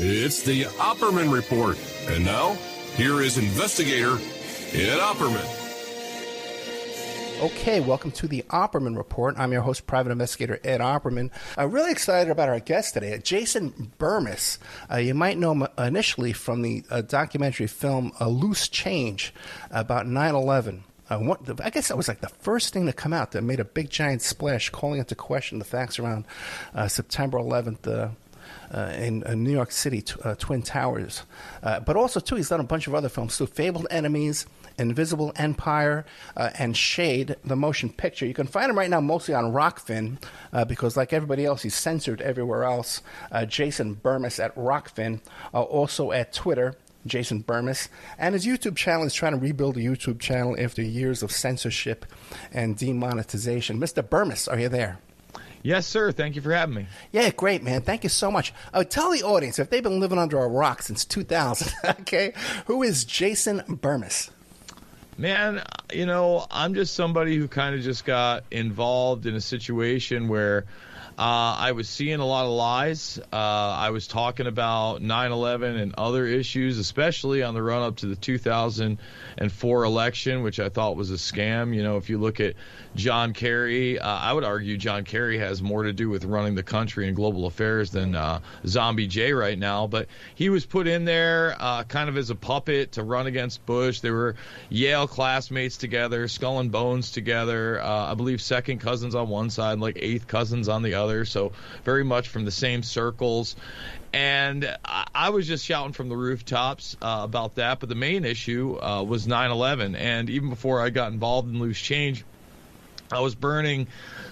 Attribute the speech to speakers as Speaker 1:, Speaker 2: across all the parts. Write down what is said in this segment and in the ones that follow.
Speaker 1: It's the Opperman Report. And now, here is investigator Ed Opperman.
Speaker 2: Okay, welcome to the Opperman Report. I'm your host, Private Investigator Ed Opperman. I'm really excited about our guest today, Jason Bermas. You might know him initially from the documentary film Loose Change about 9/11. I guess that was like the first thing to come out that made a big giant splash, calling into question the facts around September 11th in New York City, Twin Towers. But also, too, he's done a bunch of other films, too. Fabled Enemies, Invisible Empire, and Shade, the motion picture. You can find him right now mostly on Rockfin because, like everybody else, he's censored everywhere else. Jason Bermas at Rockfin, also at Twitter. Jason Bermas, and his YouTube channel is trying to rebuild a YouTube channel after years of censorship and demonetization. Mr. Bermas, are you there?
Speaker 3: Yes, sir. Thank you for having me.
Speaker 2: Yeah, great, man. Thank you so much. Tell the audience, if they've been living under a rock since 2000, okay, who is Jason Bermas?
Speaker 3: Man, you know, I'm just somebody who kind of just got involved in a situation where I was seeing a lot of lies. I was talking about 9/11 and other issues, especially on the run-up to the 2004 election, which I thought was a scam. You know, if you look at John Kerry, I would argue John Kerry has more to do with running the country and global affairs than Zombie J right now. But he was put in there kind of as a puppet to run against Bush. They were Yale classmates together, skull and bones together. I believe second cousins on one side, like eighth cousins on the other. So very much from the same circles. And I was just shouting from the rooftops about that. But the main issue was 9/11. And even before I got involved in Loose Change, I was burning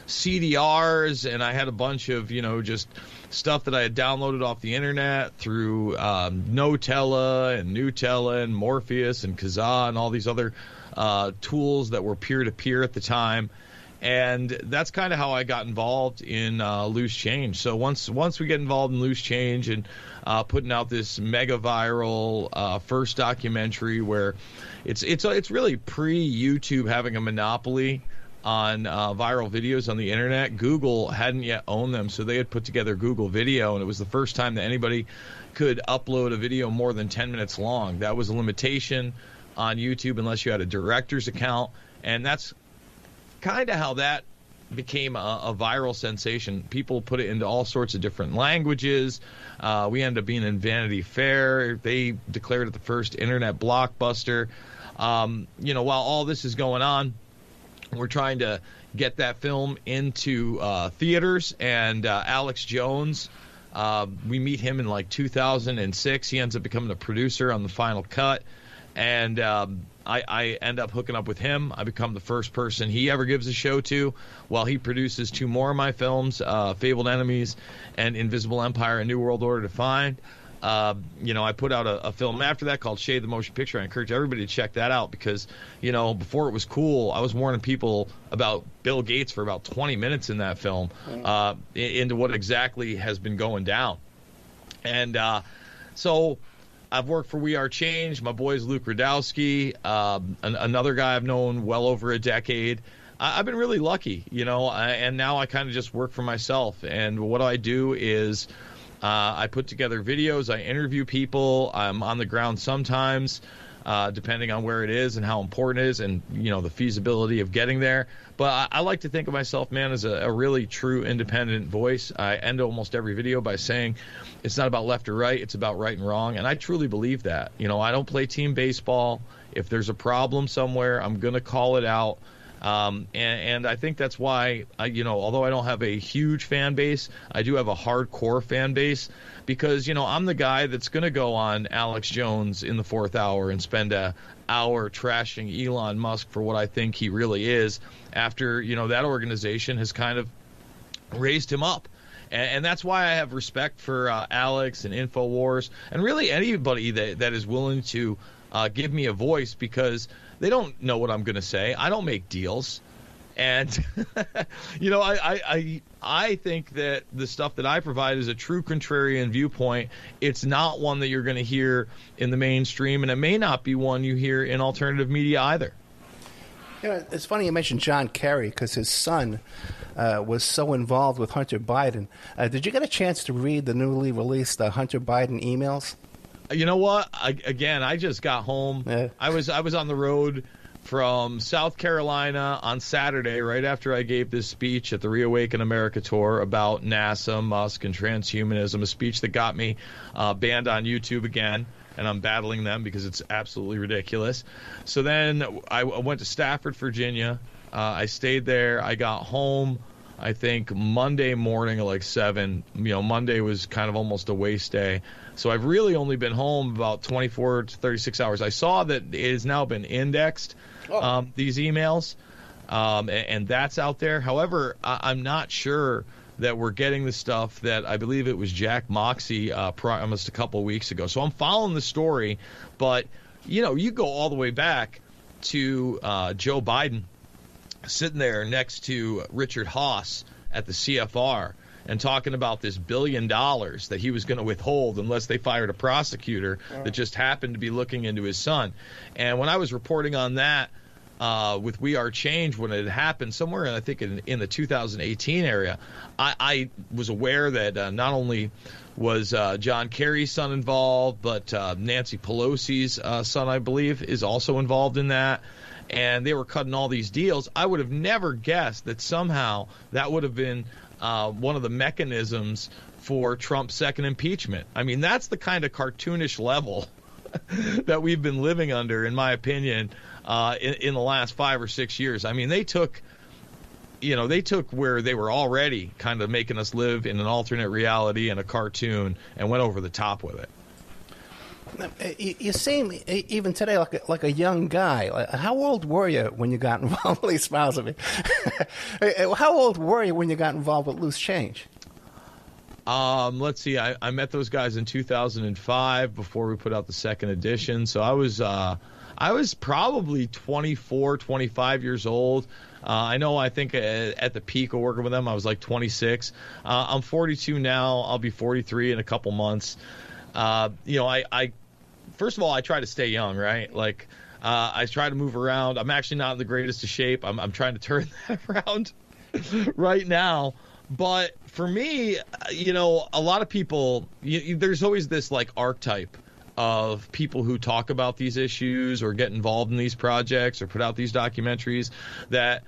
Speaker 3: CDRs, and I had a bunch of, you know, just stuff that I had downloaded off the internet through Notella and Nutella and Morpheus and Kazaa and all these other tools that were peer-to-peer at the time. And that's kind of how I got involved in Loose Change. So once we get involved in Loose Change and putting out this mega viral first documentary where it's really pre-YouTube having a monopoly on viral videos on the internet. Google hadn't yet owned them, so they had put together Google Video, and it was the first time that anybody could upload a video more than 10 minutes long. That was a limitation on YouTube unless you had a director's account, and that's kind of how that became a viral sensation. People put it into all sorts of different languages. We ended up being in Vanity Fair. They declared it the first internet blockbuster. You know, while all this is going on, we're trying to get that film into theaters, and Alex Jones, we meet him in like 2006. He ends up becoming the producer on the final cut, and I end up hooking up with him. I become the first person he ever gives a show to, while he produces two more of my films, Fabled Enemies and Invisible Empire, A New World Order Defined. You know, I put out a film after that called Shade, the motion picture. I encourage everybody to check that out because, you know, before it was cool, I was warning people about Bill Gates for about 20 minutes in that film into what exactly has been going down. And so I've worked for We Are Change. My boy's Luke Radowski, another guy I've known well over a decade. I've been really lucky, you know, and now I kind of just work for myself. And what I do is I put together videos. I interview people. I'm on the ground sometimes, depending on where it is and how important it is and, you know, the feasibility of getting there. But I like to think of myself, man, as a really true independent voice. I end almost every video by saying it's not about left or right. It's about right and wrong. And I truly believe that. You know, I don't play team baseball. If there's a problem somewhere, I'm going to call it out. And I think that's why, you know, although I don't have a huge fan base, I do have a hardcore fan base because, you know, I'm the guy that's going to go on Alex Jones in the fourth hour and spend an hour trashing Elon Musk for what I think he really is after, you know, that organization has kind of raised him up. And that's why I have respect for Alex and InfoWars and really anybody that is willing to give me a voice because they don't know what I'm going to say. I don't make deals. And, you know, I think that the stuff that I provide is a true contrarian viewpoint. It's not one that you're going to hear in the mainstream, and it may not be one you hear in alternative media either.
Speaker 2: You know, it's funny you mentioned John Kerry because his son was so involved with Hunter Biden. Did you get a chance to read the newly released Hunter Biden emails?
Speaker 3: You know what? I just got home.
Speaker 2: Yeah.
Speaker 3: I was on the road from South Carolina on Saturday, right after I gave this speech at the Reawaken America tour about NASA, Musk, and transhumanism, a speech that got me banned on YouTube again, and I'm battling them because it's absolutely ridiculous. So then I went to Stafford, Virginia. I stayed there. I got home, I think, Monday morning at like 7. You know, Monday was kind of almost a waste day. So I've really only been home about 24 to 36 hours. I saw that it has now been indexed, these emails, and that's out there. However, I'm not sure that we're getting the stuff that I believe it was Jack Moxie almost a couple of weeks ago. So I'm following the story, but, you know, you go all the way back to Joe Biden sitting there next to Richard Haass at the CFR and talking about this $1 billion that he was going to withhold unless they fired a prosecutor that just happened to be looking into his son. And when I was reporting on that with We Are Change, when it had happened somewhere, I think in the 2018 area, I was aware that not only was John Kerry's son involved, but Nancy Pelosi's son, I believe, is also involved in that. And they were cutting all these deals. I would have never guessed that somehow that would have been one of the mechanisms for Trump's second impeachment. I mean, that's the kind of cartoonish level that we've been living under, in my opinion, in the last 5 or 6 years. I mean, they took where they were already kind of making us live in an alternate reality and a cartoon and went over the top with it.
Speaker 2: You seem, even today, like a young guy. How old were you when you got involved? He smiles at me. How old were you when you got involved with Loose Change?
Speaker 3: Let's see. I met those guys in 2005 before we put out the second edition. So I was probably 24, 25 years old. I think at the peak of working with them, I was like 26. I'm 42 now. I'll be 43 in a couple months. I first of all, I try to stay young, right? Like, I try to move around. I'm actually not in the greatest of shape. I'm trying to turn that around right now. But for me, a lot of people, there's always this like archetype of people who talk about these issues or get involved in these projects or put out these documentaries that,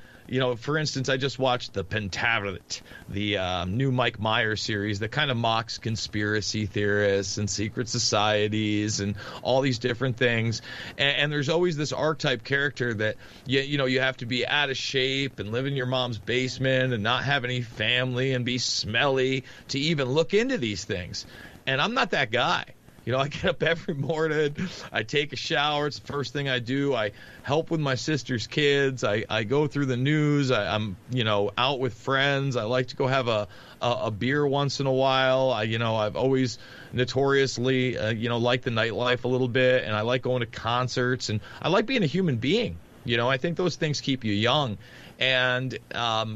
Speaker 3: for instance, I just watched the Pentaveret, the new Mike Myers series that kind of mocks conspiracy theorists and secret societies and all these different things. And there's always this archetype character that, you have to be out of shape and live in your mom's basement and not have any family and be smelly to even look into these things. And I'm not that guy. I get up every morning, I take a shower, it's the first thing I do, I help with my sister's kids, I go through the news, I'm out with friends, I like to go have a beer once in a while, I've always notoriously, liked the nightlife a little bit, and I like going to concerts, and I like being a human being. I think those things keep you young, and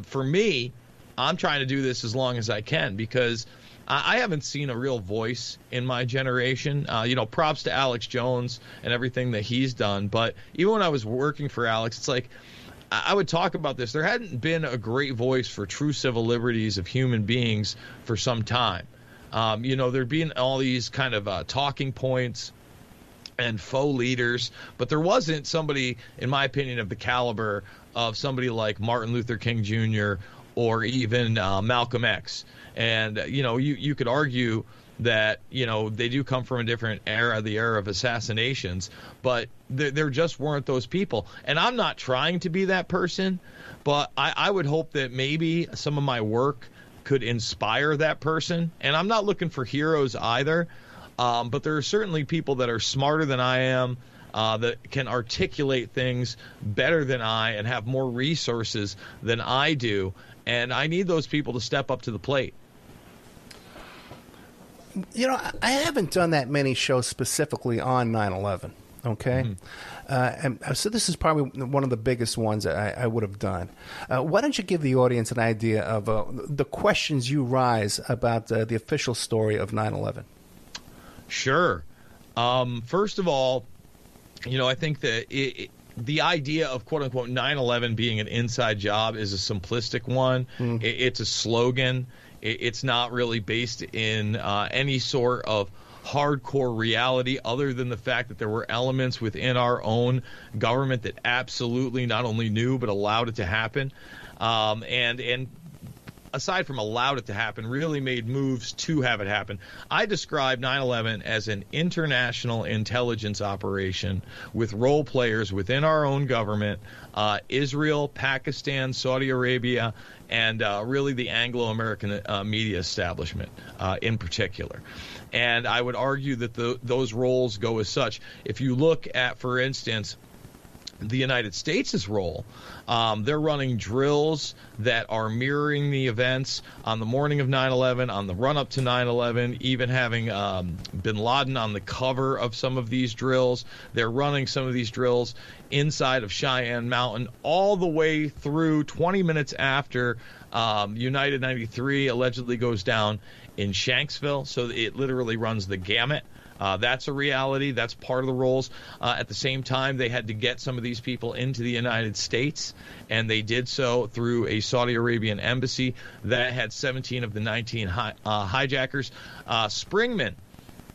Speaker 3: for me, I'm trying to do this as long as I can, because I haven't seen a real voice in my generation. Props to Alex Jones and everything that he's done. But even when I was working for Alex, it's like I would talk about this. There hadn't been a great voice for true civil liberties of human beings for some time. There'd been all these kind of talking points and faux leaders, but there wasn't somebody, in my opinion, of the caliber of somebody like Martin Luther King Jr. or even Malcolm X. And, you could argue that, they do come from a different era, the era of assassinations, but there just weren't those people. And I'm not trying to be that person, but I would hope that maybe some of my work could inspire that person. And I'm not looking for heroes either, but there are certainly people that are smarter than I am, that can articulate things better than I and have more resources than I do. And I need those people to step up to the plate.
Speaker 2: I haven't done that many shows specifically on 9/11, okay? And so this is probably one of the biggest ones I would have done. Why don't you give the audience an idea of the questions you rise about the official story of 9/11?
Speaker 3: Sure. First of all, I think that the idea of quote-unquote 9/11 being an inside job is a simplistic one. It's a slogan. It's not really based in any sort of hardcore reality other than the fact that there were elements within our own government that absolutely not only knew but allowed it to happen. And aside from allowed it to happen, really made moves to have it happen. I describe 9/11 as an international intelligence operation with role players within our own government, Israel, Pakistan, Saudi Arabia, and really the Anglo-American media establishment in particular. And I would argue that those roles go as such. If you look at, for instance, the United States' role, they're running drills that are mirroring the events on the morning of 9/11, on the run-up to 9/11, even having bin Laden on the cover of some of these drills. They're running some of these drills inside of Cheyenne Mountain all the way through 20 minutes after United 93 allegedly goes down in Shanksville. So it literally runs the gamut. That's a reality. That's part of the roles. At the same time, they had to get some of these people into the United States, and they did so through a Saudi Arabian embassy that had 17 of the 19 hijackers. Springman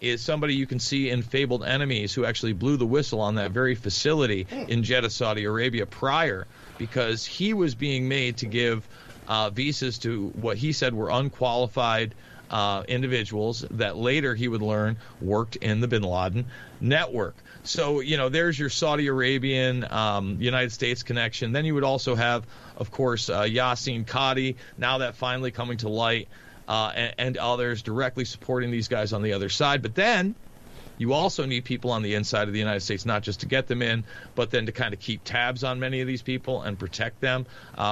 Speaker 3: is somebody you can see in Fabled Enemies, who actually blew the whistle on that very facility in Jeddah, Saudi Arabia prior, because he was being made to give visas to what he said were unqualified individuals that later he would learn worked in the bin Laden network. So, there's your Saudi Arabian, United States connection. Then you would also have, of course, Yasin Qadi, now that finally coming to light, and others directly supporting these guys on the other side. But then you also need people on the inside of the United States, not just to get them in, but then to kind of keep tabs on many of these people and protect them.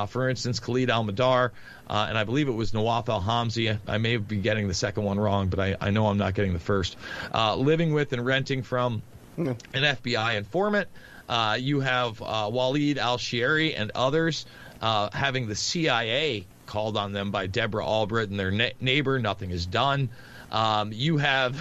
Speaker 3: For instance, Khalid al-Madar, and I believe it was Nawaf al-Hamzi. I may be getting the second one wrong, but I know I'm not getting the first. Living with and renting from an FBI informant. You have Waleed al-Shieri and others having the CIA called on them by Deborah Albright and their neighbor. Nothing is done. You have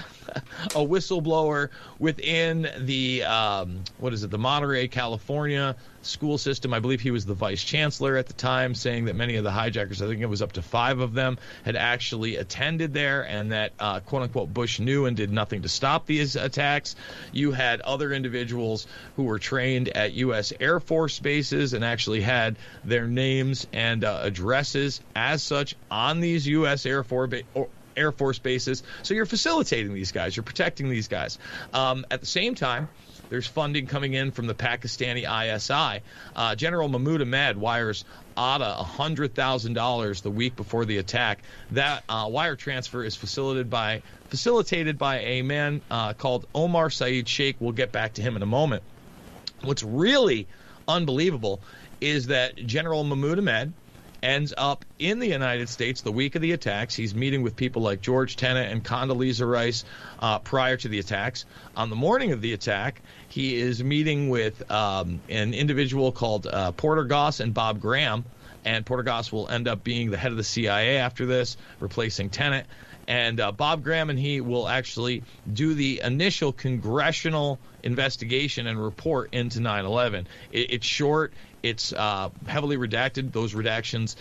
Speaker 3: a whistleblower within the, the Monterey, California school system. I believe he was the vice chancellor at the time, saying that many of the hijackers, I think it was up to 5 of them, had actually attended there, and that, quote-unquote, Bush knew and did nothing to stop these attacks. You had other individuals who were trained at U.S. Air Force bases and actually had their names and addresses as such on these U.S. Air Force bases. So you're facilitating these guys. You're protecting these guys. At the same time, there's funding coming in from the Pakistani ISI. General Mahmoud Ahmed wires Atta $100,000 the week before the attack. That wire transfer is facilitated by a man called Omar Saeed Sheikh. We'll get back to him in a moment. What's really unbelievable is that General Mahmoud Ahmed ends up in the United States the week of the attacks. He's meeting with people like George Tenet and Condoleezza Rice prior to the attacks. On the morning of the attack, he is meeting with an individual called Porter Goss and Bob Graham, and Porter Goss will end up being the head of the CIA after this, replacing Tenet. And Bob Graham and he will actually do the initial congressional investigation and report into 9/11. It's short. It's heavily redacted. Those redactions,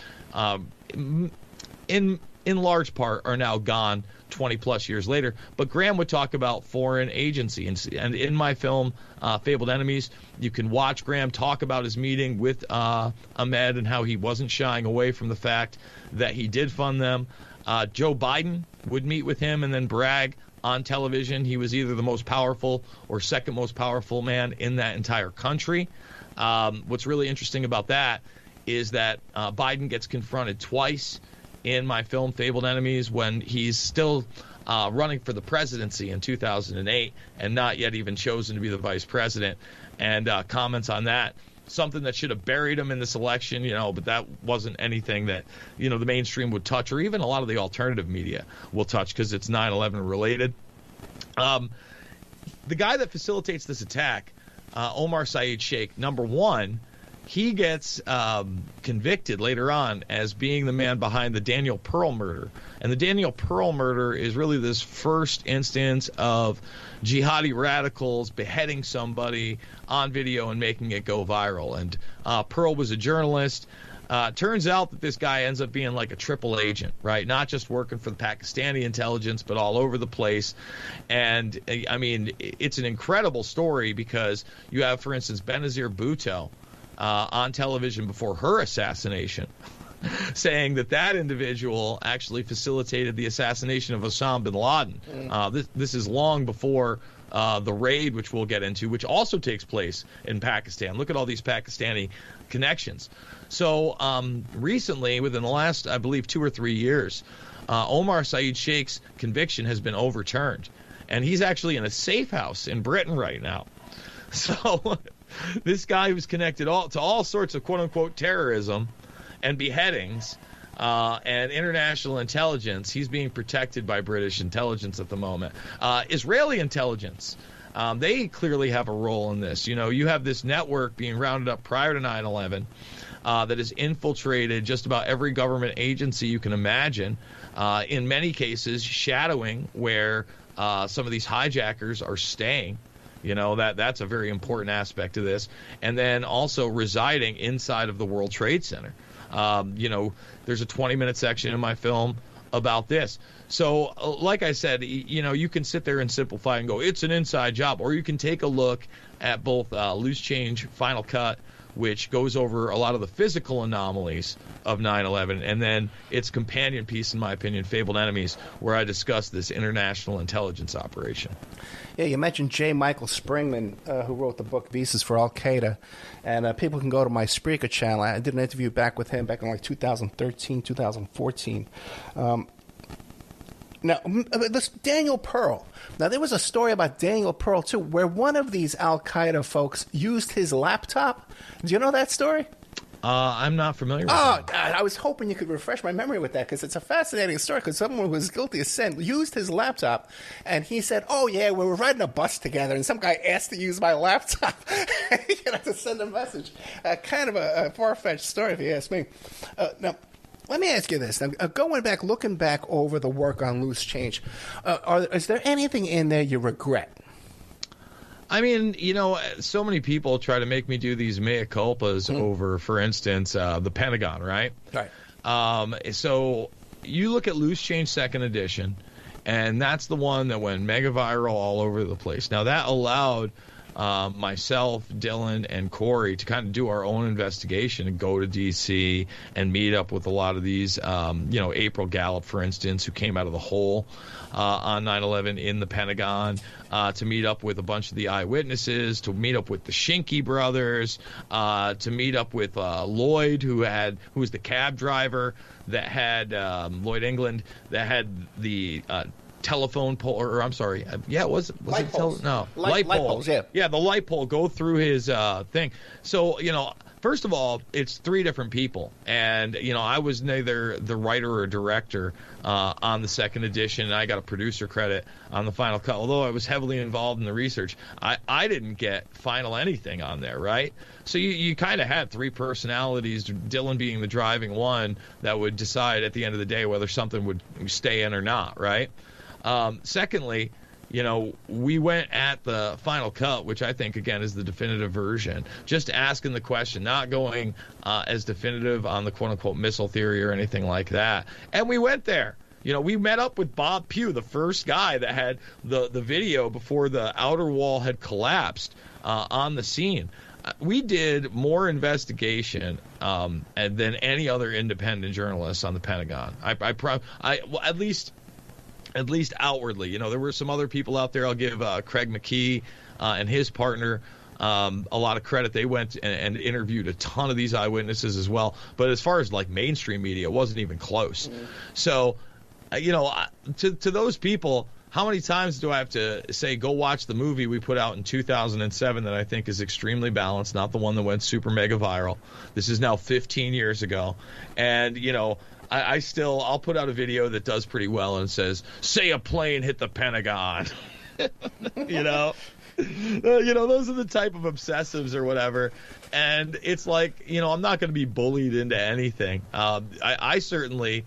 Speaker 3: in large part, are now gone 20-plus years later. But Graham would talk about foreign agency. And in my film, Fabled Enemies, you can watch Graham talk about his meeting with Ahmed and how he wasn't shying away from the fact that he did fund them. Joe Biden would meet with him and then brag on television. He was either the most powerful or second most powerful man in that entire country. What's really interesting about that is that Biden gets confronted twice in my film Fabled Enemies when he's still running for the presidency in 2008 and not yet even chosen to be the vice president, and comments on that. Something that should have buried him in this election, but that wasn't anything that, the mainstream would touch, or even a lot of the alternative media will touch because it's 9/11 related. The guy that facilitates this attack, Omar Saeed Sheikh, number one, he gets convicted later on as being the man behind the Daniel Pearl murder. And the Daniel Pearl murder is really this first instance of jihadi radicals beheading somebody on video and making it go viral. And Pearl was a journalist. Turns out that this guy ends up being like a triple agent, right? Not just working for the Pakistani intelligence, but all over the place. And, I mean, it's an incredible story because you have, for instance, Benazir Bhutto on television before her assassination, saying that individual actually facilitated the assassination of Osama bin Laden. This is long before the raid, which we'll get into, which also takes place in Pakistan. Look at all these Pakistani connections. So recently, within the last, I believe, 2 or 3 years, Omar Saeed Sheikh's conviction has been overturned. And he's actually in a safe house in Britain right now. So this guy who's connected to all sorts of quote-unquote terrorism and beheadings and international intelligence, he's being protected by British intelligence at the moment. Israeli intelligence, they clearly have a role in this. You know, you have this network being rounded up prior to 9/11 that has infiltrated just about every government agency you can imagine, in many cases shadowing where some of these hijackers are staying. You know, that's a very important aspect of this. And then also residing inside of the World Trade Center. You know, there's a 20-minute section in my film about this. So, like I said, you know, you can sit there and simplify and go, it's an inside job. Or you can take a look at both Loose Change Final Cut, which goes over a lot of the physical anomalies of 9/11, and then its companion piece, in my opinion, Fabled Enemies, where I discuss this international intelligence operation.
Speaker 2: Yeah, you mentioned J. Michael Springman, who wrote the book Visas for Al-Qaeda, and people can go to my Spreaker channel. I did an interview back with him back in like 2013, 2014. Now, this Daniel Pearl. Now, there was a story about Daniel Pearl, too, where one of these Al-Qaeda folks used his laptop. Do you know that story?
Speaker 3: I'm not familiar with that.
Speaker 2: I was hoping you could refresh my memory with that, because it's a fascinating story, because someone who was guilty of sin used his laptop, and he said, oh, yeah, we were riding a bus together, and some guy asked to use my laptop to send a message. Kind of a far-fetched story, if you ask me. Now, let me ask you this. Now, looking back over the work on Loose Change, is there anything in there you regret?
Speaker 3: I mean, you know, so many people try to make me do these mea culpas over, for instance, the Pentagon, right?
Speaker 2: Right.
Speaker 3: So you look at Loose Change 2nd edition, and that's the one that went mega viral all over the place. Now, that allowed myself, Dylan, and Corey to kind of do our own investigation and go to D.C. and meet up with a lot of these, you know, April Gallup, for instance, who came out of the hole on 9/11 in the Pentagon, to meet up with a bunch of the eyewitnesses, to meet up with the Shinky brothers, to meet up with Lloyd, who was the cab driver that had Lloyd England, that had the telephone pole, or I'm sorry, was
Speaker 2: light
Speaker 3: it
Speaker 2: poles.
Speaker 3: Light
Speaker 2: poles,
Speaker 3: yeah, the light pole go through his thing. So, you know, first of all, it's 3 different people, and you know, I was neither the writer or director on the 2nd edition, and I got a producer credit on the Final Cut. Although I was heavily involved in the research, I didn't get final anything on there, right? So you kind of had 3 personalities, Dylan being the driving one that would decide at the end of the day whether something would stay in or not, right? Secondly, you know, we went at the Final Cut, which I think, again, is the definitive version, just asking the question, not going as definitive on the quote-unquote missile theory or anything like that. And we went there. You know, we met up with Bob Pugh, the first guy that had the video before the outer wall had collapsed on the scene. We did more investigation than any other independent journalist on the Pentagon. Well, at least outwardly. You know, there were some other people out there. I'll give Craig McKee and his partner a lot of credit. They went and interviewed a ton of these eyewitnesses as well. But as far as like mainstream media, it wasn't even close. So, you know, to those people, how many times do I have to say, go watch the movie we put out in 2007 that I think is extremely balanced, not the one that went super mega viral. This is now 15 years ago. And, you know, I'll put out a video that does pretty well and says, say a plane hit the Pentagon. You know? Those are the type of obsessives or whatever. And it's like, I'm not going to be bullied into anything. I certainly,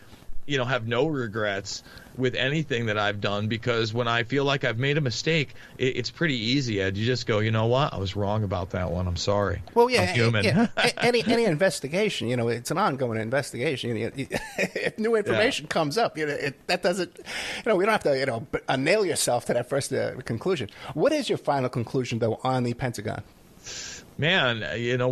Speaker 3: have no regrets with anything that I've done, because when I feel like I've made a mistake, it's pretty easy, Ed. You just go, you know what? I was wrong about that one. I'm sorry.
Speaker 2: Well, yeah,
Speaker 3: I'm human.
Speaker 2: Any investigation, it's an ongoing investigation. If new information comes up, that doesn't, we don't have to, nail yourself to that first conclusion. What is your final conclusion, though, on the Pentagon?
Speaker 3: Man,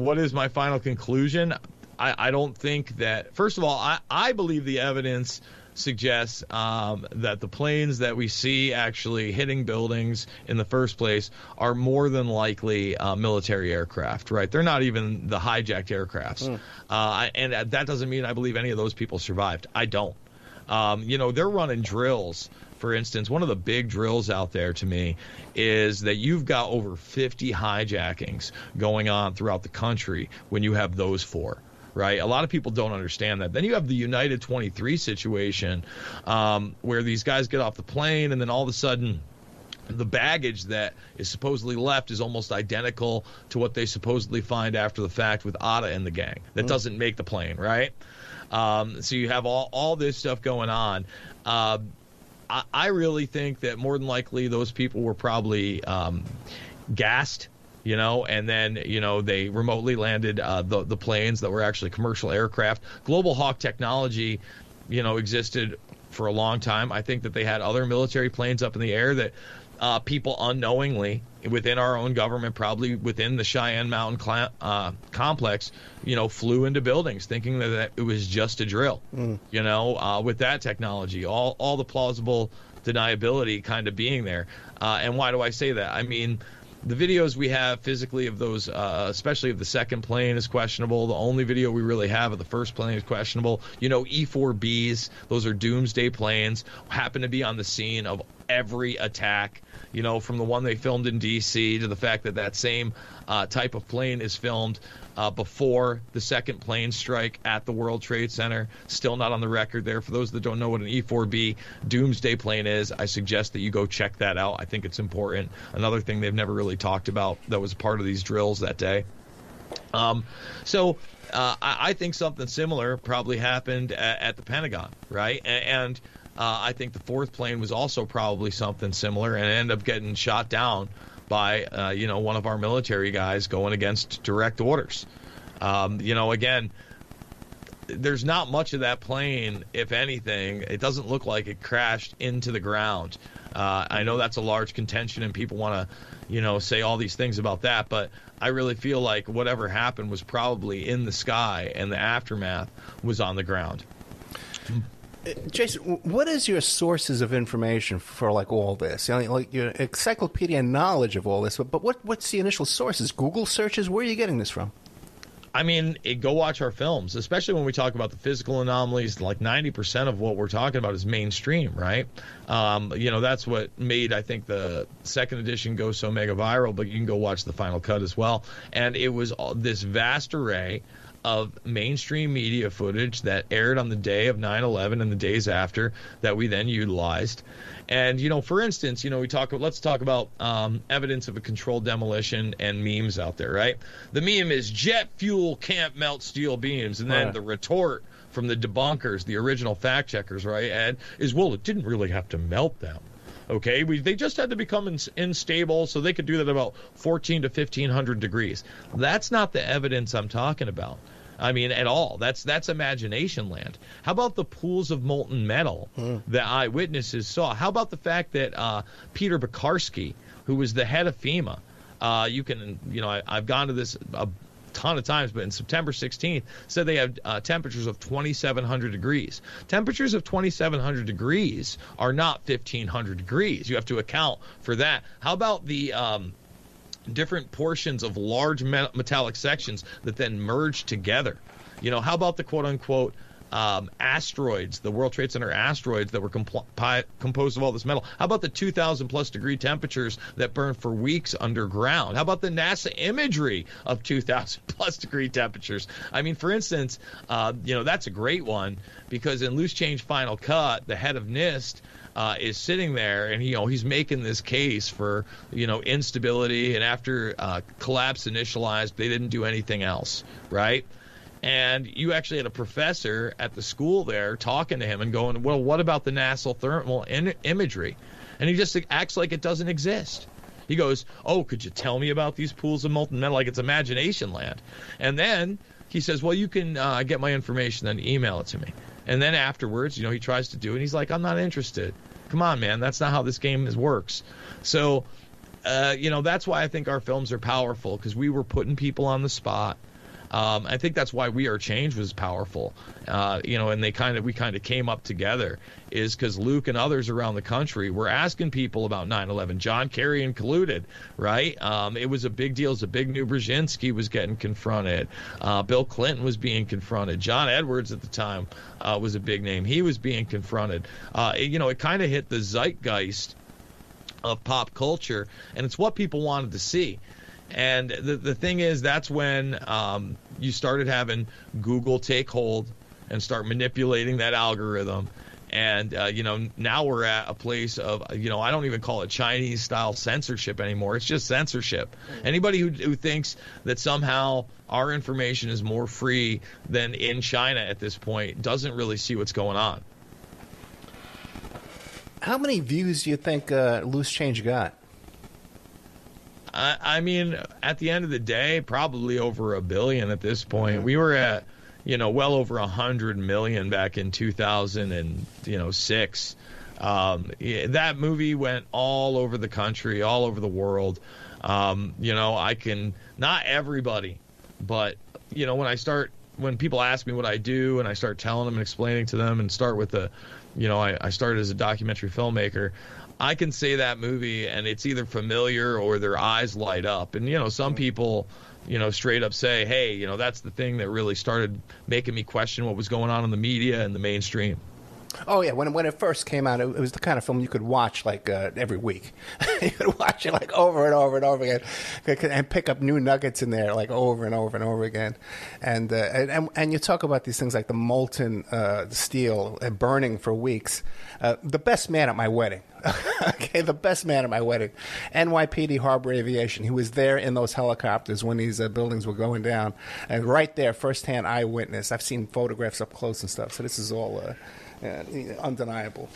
Speaker 3: what is my final conclusion? I don't think that, first of all, I believe the evidence suggests that the planes that we see actually hitting buildings in the first place are more than likely military aircraft, right? They're not even the hijacked aircrafts. And that doesn't mean I believe any of those people survived. I don't. They're running drills. For instance, one of the big drills out there to me is that you've got over 50 hijackings going on throughout the country when you have those four. Right? A lot of people don't understand that. Then you have the United 23 situation where these guys get off the plane and then all of a sudden the baggage that is supposedly left is almost identical to what they supposedly find after the fact with Atta and the gang. That doesn't make the plane, right? So you have all this stuff going on. I really think that more than likely those people were probably gassed. And then, they remotely landed the planes that were actually commercial aircraft. Global Hawk technology, existed for a long time. I think that they had other military planes up in the air that people unknowingly within our own government, probably within the Cheyenne Mountain complex, flew into buildings thinking that it was just a drill, with that technology, all the plausible deniability kind of being there. And why do I say that? I mean, the videos we have physically of those, especially of the second plane, is questionable. The only video we really have of the first plane is questionable. E-4Bs, those are doomsday planes, happen to be on the scene of every attack, from the one they filmed in D.C. to the fact that same type of plane is filmed before the second plane strike at the World Trade Center. Still not on the record there. For those that don't know what an E-4B doomsday plane is, I suggest that you go check that out. I think it's important. Another thing they've never really talked about that was part of these drills that day. So I think something similar probably happened at the Pentagon, right? And I think the fourth plane was also probably something similar and ended up getting shot down by, one of our military guys going against direct orders. Again, there's not much of that plane, if anything. It doesn't look like it crashed into the ground. I know that's a large contention and people want to, say all these things about that, but I really feel like whatever happened was probably in the sky and the aftermath was on the ground.
Speaker 2: Jason, what is your sources of information for all this? Like your encyclopedia knowledge of all this, but what's the initial sources? Google searches? Where are you getting this from?
Speaker 3: I mean, go watch our films, especially when we talk about the physical anomalies. Like 90% of what we're talking about is mainstream, right? That's what made, I think, the second edition go so mega viral, but you can go watch the final cut as well. And it was this vast array of mainstream media footage that aired on the day of 9/11 and the days after that we then utilized. And, for instance, let's talk about evidence of a controlled demolition and memes out there, right? The meme is jet fuel can't melt steel beams. And then the retort from the debunkers, the original fact checkers, right, Ed, is, well, it didn't really have to melt them. Okay, they just had to become unstable, so they could do that about 14 to 1500 degrees. That's not the evidence I'm talking about. I mean, at all. That's imagination land. How about the pools of molten metal that eyewitnesses saw? How about the fact that Peter Bakarsky, who was the head of FEMA, I've gone to this a ton of times, but in September 16th, said they had temperatures of 2,700 degrees. Temperatures of 2,700 degrees are not 1,500 degrees. You have to account for that. How about the different portions of large metallic sections that then merge together? How about the quote-unquote asteroids, the World Trade Center asteroids that were composed of all this metal? How about the 2,000 plus degree temperatures that burn for weeks underground? How about the NASA imagery of 2,000 plus degree temperatures? I mean, for instance, that's a great one, because in Loose Change Final Cut, the head of NIST is sitting there, and he's making this case for instability, and after collapse initialized, they didn't do anything else, right? And you actually had a professor at the school there talking to him and going, well, what about the NASA thermal imagery? And he just acts like it doesn't exist. He goes, oh, could you tell me about these pools of molten metal? Like it's imagination land. And then he says, well, you can get my information, then email it to me. And then afterwards, he tries to do it. And he's like, I'm not interested. Come on, man. That's not how this game works. So, that's why I think our films are powerful, because we were putting people on the spot. I think that's why We Are Change was powerful, and we kind of came up together, is because Luke and others around the country were asking people about 9/11, John Kerry included, right? It was a big deal. It was a big new Brzezinski was getting confronted. Bill Clinton was being confronted. John Edwards at the time was a big name. He was being confronted. It kind of hit the zeitgeist of pop culture, and it's what people wanted to see. And the thing is, that's when you started having Google take hold and start manipulating that algorithm. And, now we're at a place of, I don't even call it Chinese-style censorship anymore. It's just censorship. Anybody who thinks that somehow our information is more free than in China at this point doesn't really see what's going on.
Speaker 2: How many views do you think Loose Change got?
Speaker 3: I mean, at the end of the day, probably over 1 billion at this point. We were at, well over 100 million back in 2006. That movie went all over the country, all over the world. Not everybody, but, when people ask me what I do and I start telling them and explaining to them and start with I started as a documentary filmmaker, I can say that movie and it's either familiar or their eyes light up. And, some people, straight up say, hey, that's the thing that really started making me question what was going on in the media and the mainstream.
Speaker 2: Oh, yeah. When it first came out, it was the kind of film you could watch every week. You could watch it over and over and over again and pick up new nuggets in there over and over and over again. And you talk about these things like the molten steel and burning for weeks. The best man at my wedding. Okay, the best man at my wedding. NYPD Harbor Aviation. He was there in those helicopters when these buildings were going down. And right there, firsthand eyewitness. I've seen photographs up close and stuff. So this is all undeniable.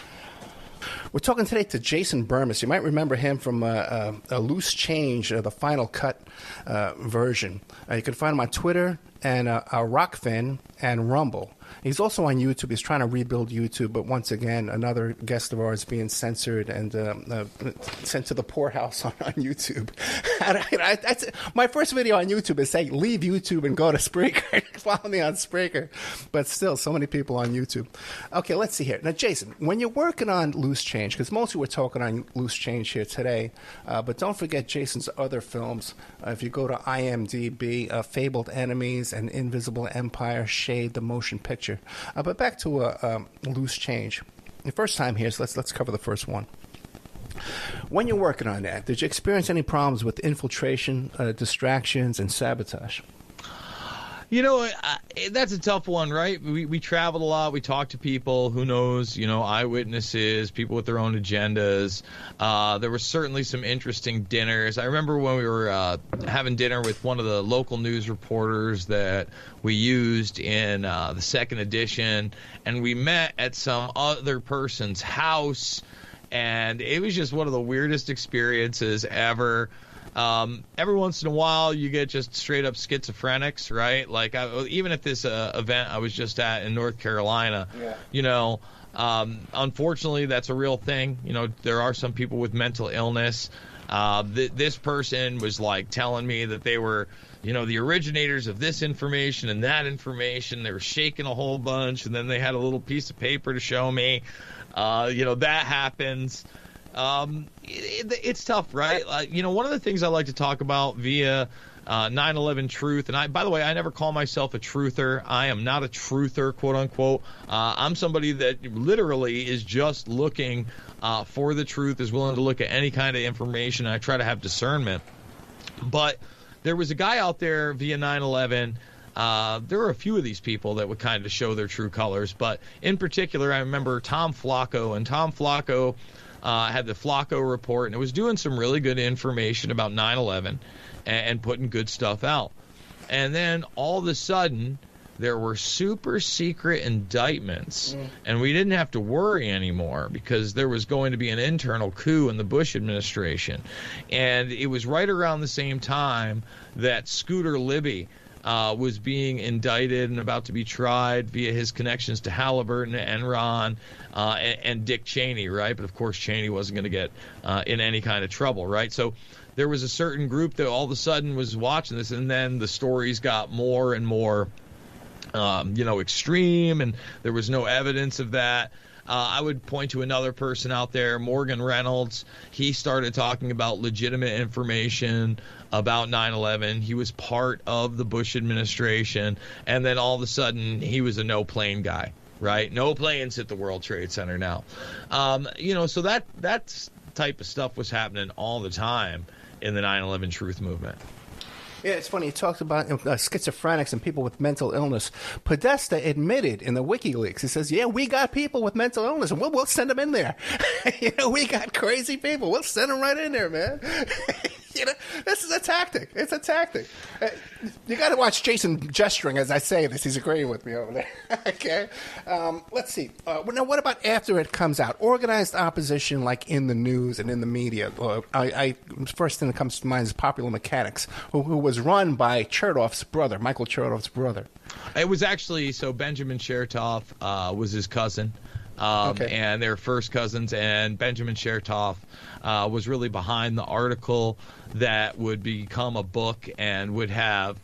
Speaker 2: We're talking today to Jason Bermas. You might remember him from a Loose Change, the Final Cut version. You can find him on Twitter and Rockfin and Rumble. He's also on YouTube. He's trying to rebuild YouTube, but once again, another guest of ours being censored and sent to the poorhouse on YouTube. My first video on YouTube is saying, leave YouTube and go to Spreaker. Follow me on Spreaker. But still, so many people on YouTube. Okay, let's see here. Now, Jason, when you're working on Loose Change, because mostly we're talking on Loose Change here today, but don't forget Jason's other films. If you go to IMDb, Fabled Enemies and Invisible Empire, Shade, the motion picture. But back to Loose Change. The first time here, so let's cover the first one. When you're working on that, did you experience any problems with infiltration, distractions, and sabotage?
Speaker 3: That's a tough one, right? We traveled a lot. We talked to people, who knows, eyewitnesses, people with their own agendas. There were certainly some interesting dinners. I remember when we were having dinner with one of the local news reporters that we used in the second edition, and we met at some other person's house, and it was just one of the weirdest experiences ever. Every once in a while you get just straight up schizophrenics, right? Even at this event I was just at in North Carolina, unfortunately that's a real thing. There are some people with mental illness. This person was telling me that they were, the originators of this information and that information. They were shaking a whole bunch, and then they had a little piece of paper to show me. That happens. It's tough, right? One of the things I like to talk about via 9/11 truth, and by the way, I never call myself a truther. I am not a truther, quote unquote. I'm somebody that literally is just looking for the truth, is willing to look at any kind of information, and I try to have discernment. But there was a guy out there via 9/11. There were a few of these people that would kind of show their true colors, but in particular, I remember Tom Flacco, and Tom Flacco had the Flacco report, and it was doing some really good information about 9/11 and putting good stuff out. And then all of a sudden, there were super secret indictments, and we didn't have to worry anymore because there was going to be an internal coup in the Bush administration. And it was right around the same time that Scooter Libby was being indicted and about to be tried via his connections to Halliburton, Enron, and Dick Cheney, right? But of course, Cheney wasn't going to get in any kind of trouble, right? So there was a certain group that all of a sudden was watching this, and then the stories got more and more, extreme, and there was no evidence of that. I would point to another person out there, Morgan Reynolds. He started talking about legitimate information about 9/11. He was part of the Bush administration, and then all of a sudden he was a no-plane guy, right? No planes hit the World Trade Center now. So that type of stuff was happening all the time in the 9/11 truth movement.
Speaker 2: Yeah, it's funny. You talked about schizophrenics and people with mental illness. Podesta admitted in the WikiLeaks, he says, yeah, we got people with mental illness, and we'll send them in there. We got crazy people. We'll send them right in there, man. This is a tactic. It's a tactic. You got to watch Jason gesturing as I say this. He's agreeing with me over there. Okay. Let's see. Now, what about after it comes out? Organized opposition, like in the news and in the media. First thing that comes to mind is Popular Mechanics, who was run by Chertoff's brother, Michael Chertoff's brother.
Speaker 3: It was actually, so Benjamin Chertoff was his cousin. And they're first cousins, and Benjamin Chertoff was really behind the article that would become a book and would have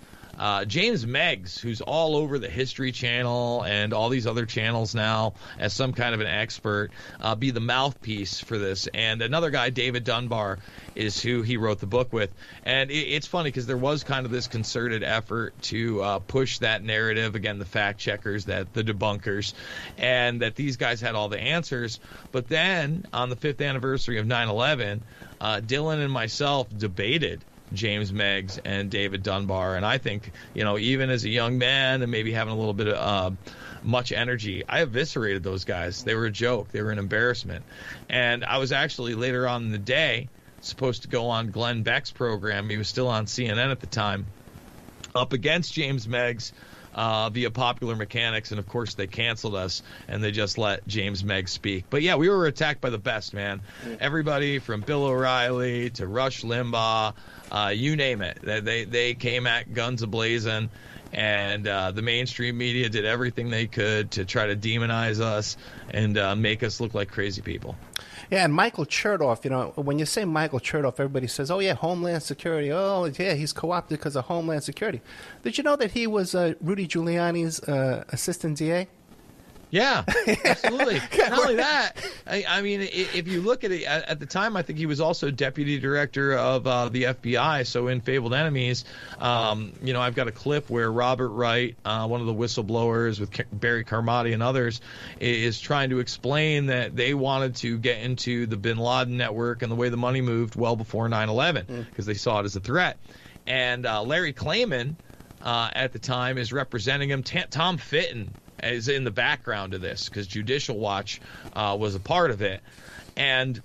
Speaker 3: James Meggs, who's all over the History Channel and all these other channels now as some kind of an expert, be the mouthpiece for this. And another guy, David Dunbar, is who he wrote the book with. And it's funny because there was kind of this concerted effort to push that narrative, again, the fact checkers, that the debunkers, and that these guys had all the answers. But then on the 5th anniversary of 9/11, Dylan and myself debated James Meggs and David Dunbar, and I think, even as a young man and maybe having a little bit of much energy, I eviscerated those guys. They were a joke. They were an embarrassment. And I was actually later on in the day supposed to go on Glenn Beck's program. He was still on CNN at the time, up against James Meggs via Popular Mechanics, and of course they canceled us and they just let James Meggs speak. But yeah, we were attacked by the best, man. Everybody from Bill O'Reilly to Rush Limbaugh, you name it. They came at guns a-blazing, and the mainstream media did everything they could to try to demonize us and make us look like crazy people.
Speaker 2: Yeah, and Michael Chertoff, when you say Michael Chertoff, everybody says, oh, yeah, Homeland Security. Oh, yeah, he's co-opted because of Homeland Security. Did you know that he was Rudy Giuliani's assistant DA?
Speaker 3: Yeah, absolutely. Not only that, I mean, if you look at it, at the time, I think he was also deputy director of the FBI. So in Fabled Enemies, I've got a clip where Robert Wright, one of the whistleblowers with Barry Carmody and others, is trying to explain that they wanted to get into the bin Laden network and the way the money moved well before 9/11 because they saw it as a threat. And Larry Klayman at the time is representing him. Tom Fitton is in the background of this because Judicial Watch was a part of it. And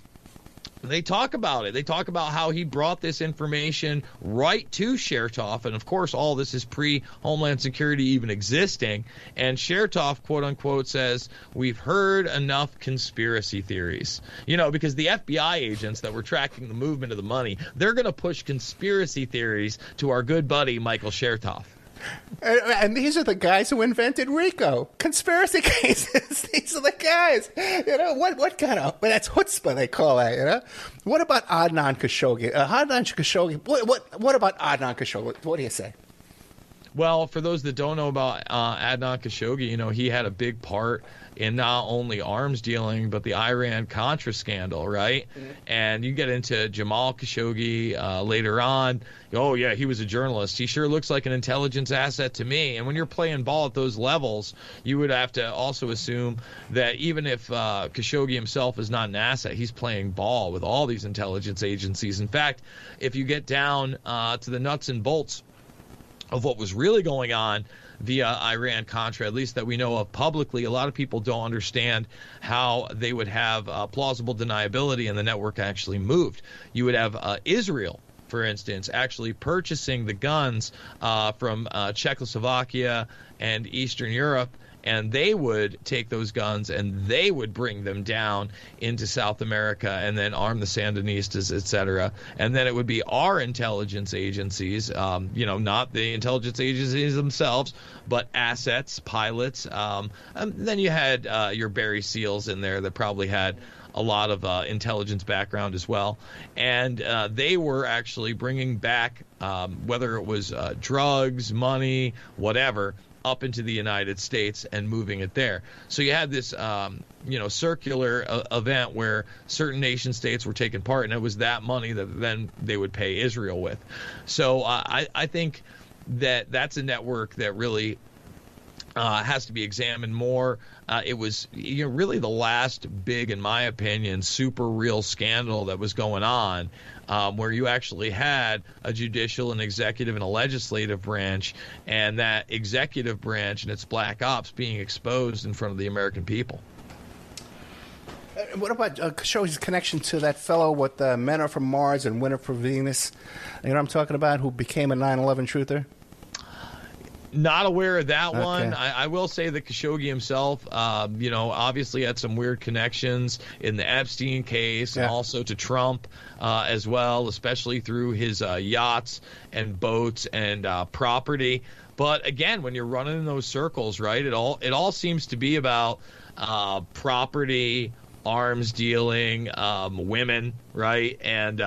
Speaker 3: they talk about it. They talk about how he brought this information right to Chertoff. And, of course, all this is pre-Homeland Security even existing. And Chertoff, quote-unquote, says, we've heard enough conspiracy theories. Because the FBI agents that were tracking the movement of the money, they're going to push conspiracy theories to our good buddy Michael Chertoff.
Speaker 2: And these are the guys who invented RICO. Conspiracy cases. These are the guys. What kind of... Well, that's chutzpah, they call that, What about Adnan Khashoggi? What about Adnan Khashoggi? What do you say?
Speaker 3: Well, for those that don't know about Adnan Khashoggi, he had a big part in not only arms dealing, but the Iran-Contra scandal, right? Mm-hmm. And you get into Jamal Khashoggi later on. Oh, yeah, he was a journalist. He sure looks like an intelligence asset to me. And when you're playing ball at those levels, you would have to also assume that even if Khashoggi himself is not an asset, he's playing ball with all these intelligence agencies. In fact, if you get down to the nuts and bolts of what was really going on via Iran-Contra, at least that we know of publicly, a lot of people don't understand how they would have plausible deniability and the network actually moved. You would have Israel, for instance, actually purchasing the guns from Czechoslovakia and Eastern Europe, and they would take those guns and they would bring them down into South America and then arm the Sandinistas, etc. And then it would be our intelligence agencies, not the intelligence agencies themselves, but assets, pilots. Then you had your Barry SEALs in there that probably had a lot of intelligence background as well. And they were actually bringing back, whether it was drugs, money, whatever, up into the United States and moving it there. So you had this, circular event where certain nation states were taking part, and it was that money that then they would pay Israel with. So I think that that's a network that really has to be examined more. It was really the last big, in my opinion, super real scandal that was going on, where you actually had a judicial, an executive, and a legislative branch, and that executive branch and its black ops being exposed in front of the American people.
Speaker 2: What about Khashoggi's connection to that fellow with Men Are From Mars and Women Are From Venus? You know what I'm talking about, who became a 9/11 truther?
Speaker 3: Not aware of that one.
Speaker 2: Okay.
Speaker 3: I will say that Khashoggi himself, obviously had some weird connections in the Epstein case, and also to Trump as well, especially through his yachts and boats and property. But again, when you're running in those circles, right, it all seems to be about property, arms dealing, women, right, and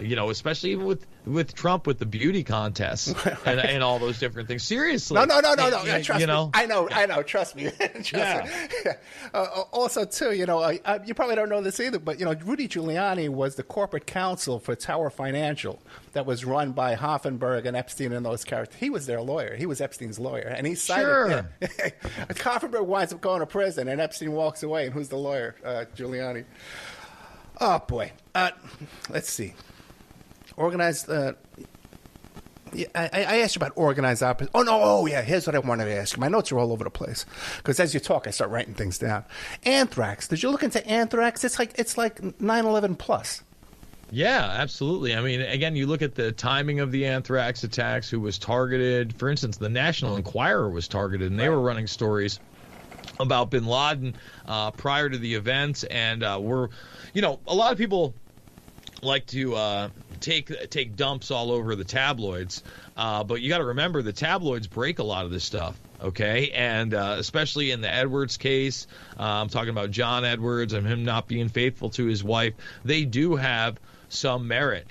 Speaker 3: especially even with Trump with the beauty contests and all those different things. Seriously.
Speaker 2: No. Trust me. I know. Trust me. Me. Also, too, you probably don't know this either, but, Rudy Giuliani was the corporate counsel for Tower Financial that was run by Hoffenberg and Epstein and those characters. He was their lawyer. He was Epstein's lawyer. And he cited...
Speaker 3: Sure.
Speaker 2: Hoffenberg winds up going to prison, and Epstein walks away. And who's the lawyer? Giuliani. Oh, boy. Let's see. Organized. I asked you about organized opposition. Oh, no. Oh, yeah. Here's what I wanted to ask you. My notes are all over the place because as you talk, I start writing things down. Anthrax. Did you look into anthrax? It's like 9/11 plus.
Speaker 3: Yeah, absolutely. I mean, again, you look at the timing of the anthrax attacks, who was targeted. For instance, the National Enquirer was targeted, and they were running stories about bin Laden prior to the events. And a lot of people like to take dumps all over the tabloids, but you got to remember the tabloids break a lot of this stuff, okay? And especially in the Edwards case, I'm talking about John Edwards and him not being faithful to his wife. They do have some merit.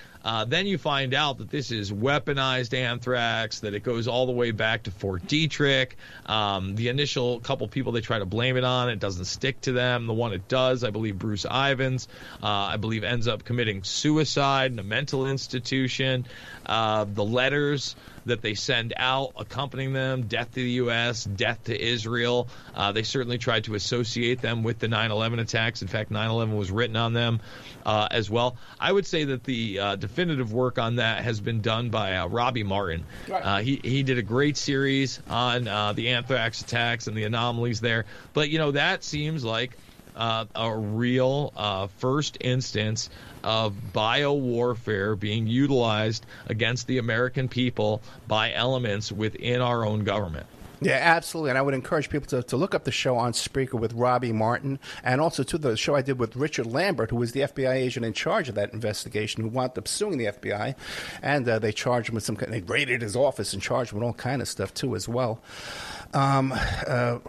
Speaker 3: Then you find out that this is weaponized anthrax, that it goes all the way back to Fort Detrick. The initial couple people they try to blame it on, it doesn't stick to them. The one it does, I believe Bruce Ivins, ends up committing suicide in a mental institution. The letters that they send out accompanying them, death to the U.S., death to Israel. They certainly tried to associate them with the 9/11 attacks. In fact, 9/11 was written on them as well. I would say that the definitive work on that has been done by Robbie Martin. Right. He did a great series on the anthrax attacks and the anomalies there. But, that seems like a real first instance of biowarfare being utilized against the American people by elements within our own government.
Speaker 2: Yeah, absolutely. And I would encourage people to look up the show on Spreaker with Robbie Martin, and also to the show I did with Richard Lambert, who was the FBI agent in charge of that investigation, who wound up suing the FBI. And they charged him with they raided his office and charged him with all kind of stuff, too, as well. Forgot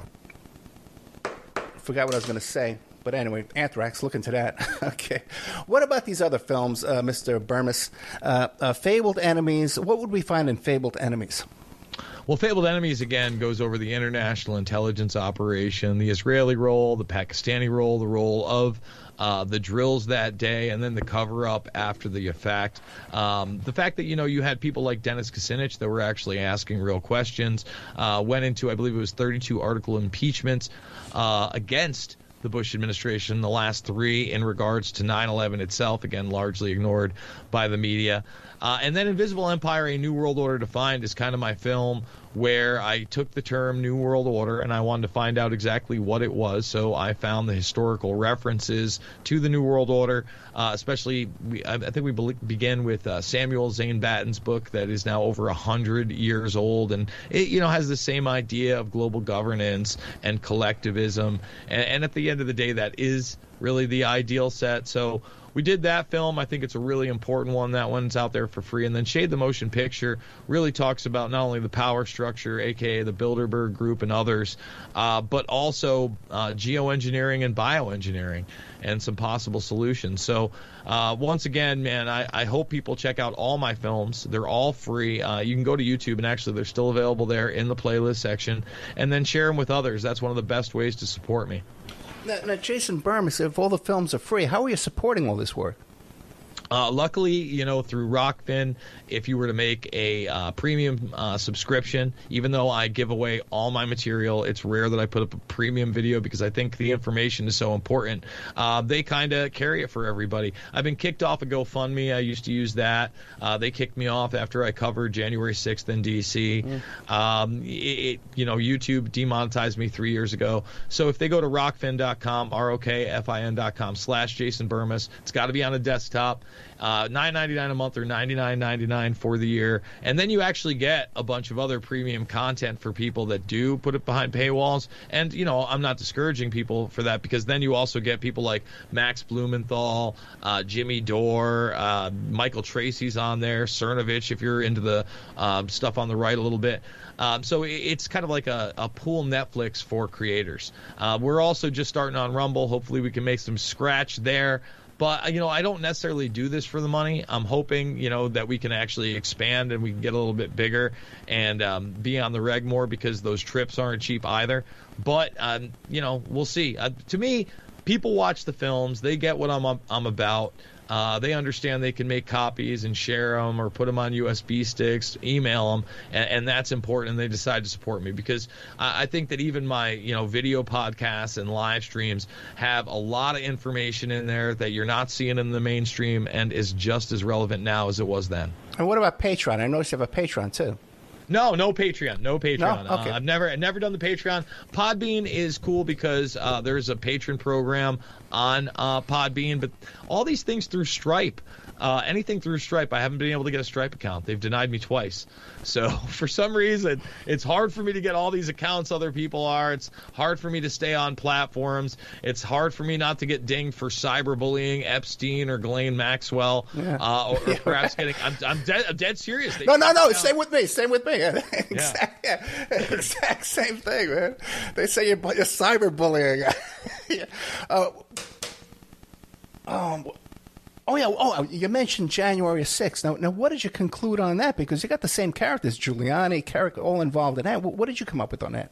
Speaker 2: what I was going to say. But anyway, Anthrax, look into that. Okay. What about these other films, Mr. Bermas? Fabled Enemies. What would we find in Fabled Enemies?
Speaker 3: Well, Fabled Enemies, again, goes over the international intelligence operation, the Israeli role, the Pakistani role, the role of the drills that day, and then the cover-up after the fact. The fact that, you had people like Dennis Kucinich that were actually asking real questions, went into, I believe it was 32 article impeachments against the Bush administration, the last 3 in regards to 9/11 itself, again, largely ignored by the media. And then Invisible Empire, A New World Order Defined, is kind of my film where I took the term New World Order and I wanted to find out exactly what it was. So I found the historical references to the New World Order, especially I think we begin with Samuel Zane Batten's book that is now over 100 years old. And it, has the same idea of global governance and collectivism. And at the end of the day, that is really the ideal set. So we did that film. I think it's a really important one. That one's out there for free. And then Shade the Motion Picture really talks about not only the power structure, a.k.a. the Bilderberg Group and others, but also geoengineering and bioengineering and some possible solutions. So once again, man, I hope people check out all my films. They're all free. You can go to YouTube, and actually they're still available there in the playlist section, and then share them with others. That's one of the best ways to support me.
Speaker 2: Now, Jason Bermas, if all the films are free, how are you supporting all this work?
Speaker 3: Luckily, through Rockfin, if you were to make a premium subscription, even though I give away all my material, it's rare that I put up a premium video because I think the information is so important. They kind of carry it for everybody. I've been kicked off of GoFundMe. I used to use that. They kicked me off after I covered January 6th in D.C. YouTube demonetized me 3 years ago. So if they go to rockfin.com, ROKFIN.com/Jason Bermas, it's got to be on a desktop. $9.99 a month or $99.99 for the year, and then you actually get a bunch of other premium content for people that do put it behind paywalls. And I'm not discouraging people for that, because then you also get people like Max Blumenthal, Jimmy Dore, Michael Tracy's on there, Cernovich if you're into the stuff on the right a little bit. So it's kind of like a pool Netflix for creators. We're also just starting on Rumble. Hopefully we can make some scratch there. But, I don't necessarily do this for the money. I'm hoping, that we can actually expand and we can get a little bit bigger and be on the reg more, because those trips aren't cheap either. But, we'll see. To me, people watch the films. They get what I'm about. They understand they can make copies and share them or put them on USB sticks, email them, and that's important. And they decide to support me, because I think that even my video podcasts and live streams have a lot of information in there that you're not seeing in the mainstream and is just as relevant now as it was then.
Speaker 2: And what about Patreon? I noticed you have a Patreon too.
Speaker 3: No Patreon. No Patreon.
Speaker 2: No? Okay.
Speaker 3: I've never done the Patreon. Podbean is cool because there's a patron program on Podbean, but all these things through Stripe. Anything through Stripe, I haven't been able to get a Stripe account. They've denied me twice. So for some reason, it's hard for me to get all these accounts other people are. It's hard for me to stay on platforms. It's hard for me not to get dinged for cyberbullying Epstein or Ghislaine Maxwell, or perhaps getting. I'm dead serious.
Speaker 2: No. Same with me. Exact same thing, man. They say you're cyberbullying. You mentioned January 6th. Now, what did you conclude on that? Because you got the same characters, Giuliani, Carrick, all involved in that. What did you come up with on that?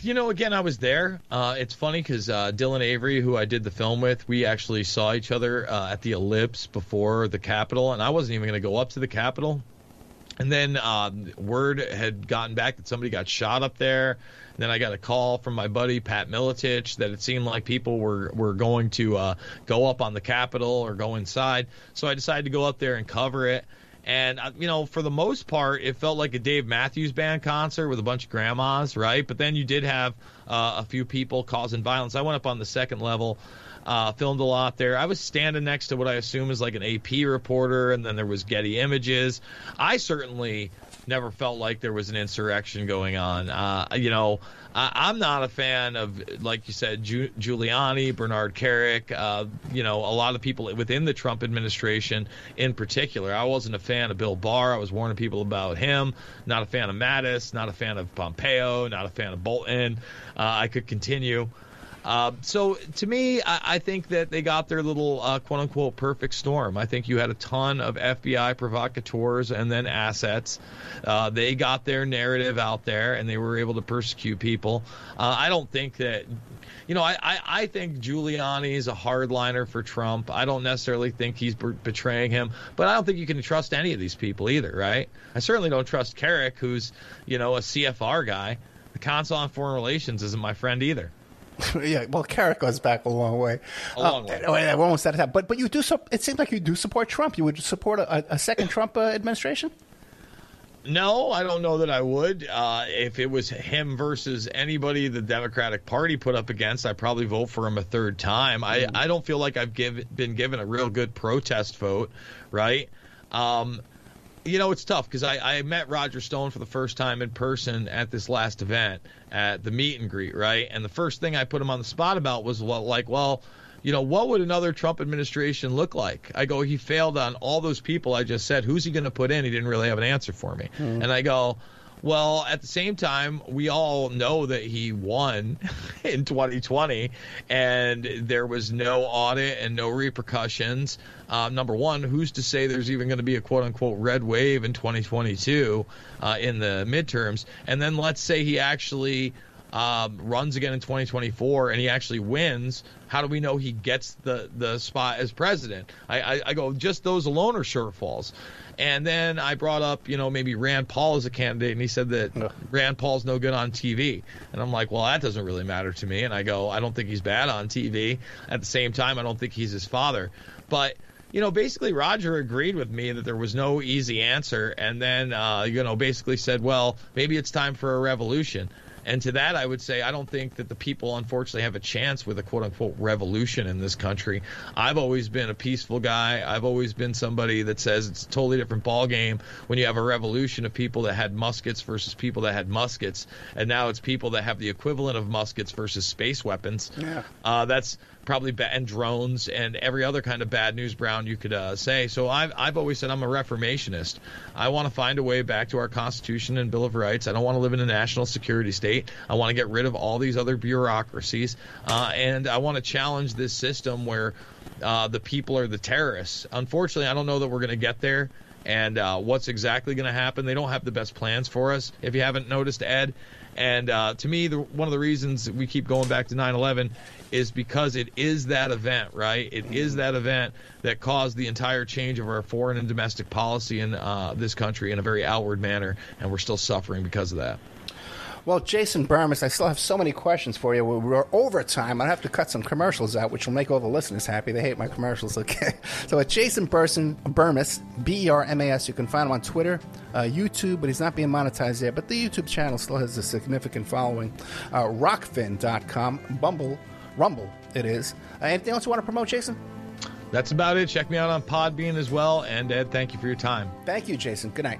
Speaker 3: Again, I was there. It's funny because Dylan Avery, who I did the film with, we actually saw each other at the Ellipse before the Capitol, and I wasn't even going to go up to the Capitol. And then word had gotten back that somebody got shot up there. And then I got a call from my buddy Pat Miletich that it seemed like people were going to go up on the Capitol or go inside. So I decided to go up there and cover it. And, for the most part, it felt like a Dave Matthews Band concert with a bunch of grandmas, right? But then you did have a few people causing violence. I went up on the second level. Filmed a lot there. I was standing next to what I assume is like an AP reporter, and then there was Getty Images. I certainly never felt like there was an insurrection going on. I'm not a fan of, like you said, Giuliani, Bernard Kerik, a lot of people within the Trump administration in particular. I wasn't a fan of Bill Barr. I was warning people about him. Not a fan of Mattis, not a fan of Pompeo, not a fan of Bolton. I could continue. So to me, I think that they got their little quote unquote perfect storm. I think you had a ton of FBI provocateurs and then assets. They got their narrative out there and they were able to persecute people. I don't think that. I think Giuliani is a hardliner for Trump. I don't necessarily think he's betraying him, but I don't think you can trust any of these people either, right? I certainly don't trust Carrick, who's, a CFR guy. The Council on Foreign Relations isn't my friend either.
Speaker 2: Yeah, well, Carrick goes back a long way.
Speaker 3: A long way.
Speaker 2: We're almost out of time. But you do. It seems like you do support Trump. You would support a second Trump administration?
Speaker 3: No, I don't know that I would. If it was him versus anybody the Democratic Party put up against, I'd probably vote for him a third time. I don't feel like I've been given a real good protest vote, right? It's tough because I met Roger Stone for the first time in person at this last event at the meet and greet, right? And the first thing I put him on the spot about was, what would another Trump administration look like? I go, he failed on all those people I just said. Who's he going to put in? He didn't really have an answer for me. And I go, well, at the same time, we all know that he won in 2020, and there was no audit and no repercussions. Number one, who's to say there's even going to be a quote-unquote red wave in 2022 in the midterms? And then let's say he actually runs again in 2024 and he actually wins. How do we know he gets the spot as president? I go, just those alone are shortfalls. And then I brought up, maybe Rand Paul as a candidate, and he said that Rand Paul's no good on TV. And I'm like, well, that doesn't really matter to me. And I go, I don't think he's bad on TV. At the same time, I don't think he's his father. But basically Roger agreed with me that there was no easy answer, and then, basically said, well, maybe it's time for a revolution. And to that, I would say I don't think that the people, unfortunately, have a chance with a quote-unquote revolution in this country. I've always been a peaceful guy. I've always been somebody that says it's a totally different ballgame when you have a revolution of people that had muskets versus people that had muskets. And now it's people that have the equivalent of muskets versus space weapons. Yeah. That's probably and drones and every other kind of bad news brown you could say. So I've always said I'm a reformationist. I want to find a way back to our Constitution and Bill of Rights. I don't want to live in a national security state. I want to get rid of all these other bureaucracies, and I want to challenge this system where the people are the terrorists. Unfortunately, I don't know that we're going to get there. And what's exactly going to happen? They don't have the best plans for us, if you haven't noticed, Ed. And to me, one of the reasons we keep going back to 9/11 is because it is that event, right? It is that event that caused the entire change of our foreign and domestic policy in this country in a very outward manner, and we're still suffering because of that.
Speaker 2: Well, Jason Bermas, I still have so many questions for you. We're over time. I'll have to cut some commercials out, which will make all the listeners happy. They hate my commercials, okay? So at Jason Bermas, B-E-R-M-A-S. You can find him on Twitter, YouTube, but he's not being monetized yet. But the YouTube channel still has a significant following. Rockfin.com, Rumble, it is. Anything else you want to promote, Jason?
Speaker 3: That's about it. Check me out on Podbean as well. And Ed, thank you for your time.
Speaker 2: Thank you, Jason. Good night.